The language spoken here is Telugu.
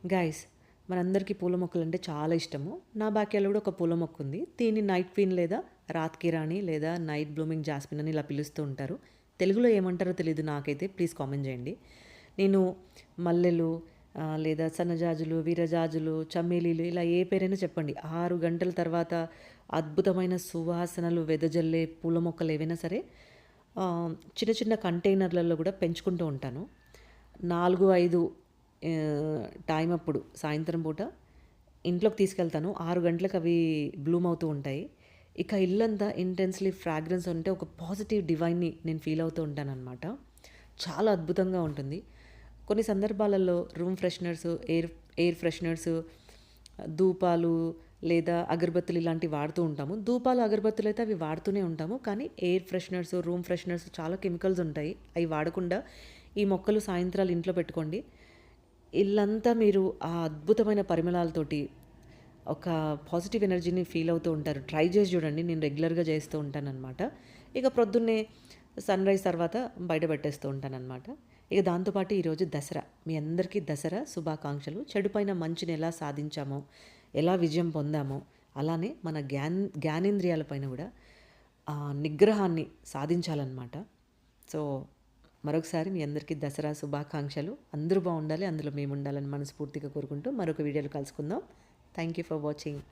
గైస్, మనందరికీ పూల మొక్కలంటే చాలా ఇష్టము. నా బ్యాక్‌యార్డ్‌లో కూడా ఒక పూల మొక్క ఉంది. దీన్ని నైట్ క్వీన్ లేదా రాత్ కి రాణి లేదా నైట్ బ్లూమింగ్ జాస్మిన్ అని ఇలా పిలుస్తూ ఉంటారు. తెలుగులో ఏమంటారో తెలీదు నాకైతే. ప్లీజ్ కామెంట్ చేయండి. నేను మల్లెలు లేదా సన్నజాజులు, వీరజాజులు, చమ్మేలీలు ఇలా ఏ పేరైనా చెప్పండి. 6 గంటల తర్వాత అద్భుతమైన సువాసనలు వెదజల్లే పూల మొక్కలు ఏవైనా సరే చిన్న చిన్న కంటైనర్‌లలో కూడా పెంచుకుంటూ ఉంటాను. 4, 5 టైం అప్పుడు సాయంత్రం పూట ఇంట్లోకి తీసుకెళ్తాను. 6 గంటలకు అవి బ్లూమ్ అవుతూ ఉంటాయి. ఇక ఇల్లంతా ఇంటెన్స్‌లీ ఫ్రాగ్రెన్స్ ఉంటే ఒక పాజిటివ్ డివైన్‌ని నేను ఫీల్ అవుతూ ఉంటాననమాట. చాలా అద్భుతంగా ఉంటుంది. కొన్ని సందర్భాలలో రూమ్ ఫ్రెషనర్స్, ఎయిర్ ఫ్రెషనర్స్, ధూపాలు లేదా అగరబత్తులు ఇలాంటివి వాడుతూ ఉంటాము. ధూపాలు, అగరబత్తులు అయితే అవి వాడుతూనే ఉంటాము. కానీ ఎయిర్ ఫ్రెషనర్స్, రూమ్ ఫ్రెషనర్స్ చాలా కెమికల్స్ ఉంటాయి. అవి వాడకుండా ఈ మొక్కలు సాయంత్రాలు ఇంట్లో పెట్టుకోండి. ఇల్లంతా మీరు ఆ అద్భుతమైన పరిమళాలతోటి ఒక పాజిటివ్ ఎనర్జీని ఫీల్ అవుతూ ఉంటారు. ట్రై చేసి చూడండి. నేను రెగ్యులర్‌గా చేస్తూ ఉంటాననమాట. ఇక ప్రొద్దున్నే సన్‌రైజ్ తర్వాత బయట పెట్టేస్తూ ఉంటాననమాట. ఇక దాంతోపాటు ఈరోజు దసరా. మీ అందరికీ దసరా శుభాకాంక్షలు. చెడుపైన మంచిని ఎలా సాధించామో, ఎలా విజయం పొందామో, అలానే మన జ్ఞానేంద్రియాల పైన కూడా నిగ్రహాన్ని సాధించాలన్నమాట. సో మరొకసారి మీ అందరికీ దసరా శుభాకాంక్షలు. అందరూ బాగుండాలి, అందులో మేము ఉండాలని మనస్ఫూర్తిగా కోరుకుంటూ మరొక వీడియోలో కలుసుకుందాం. Thank you for watching.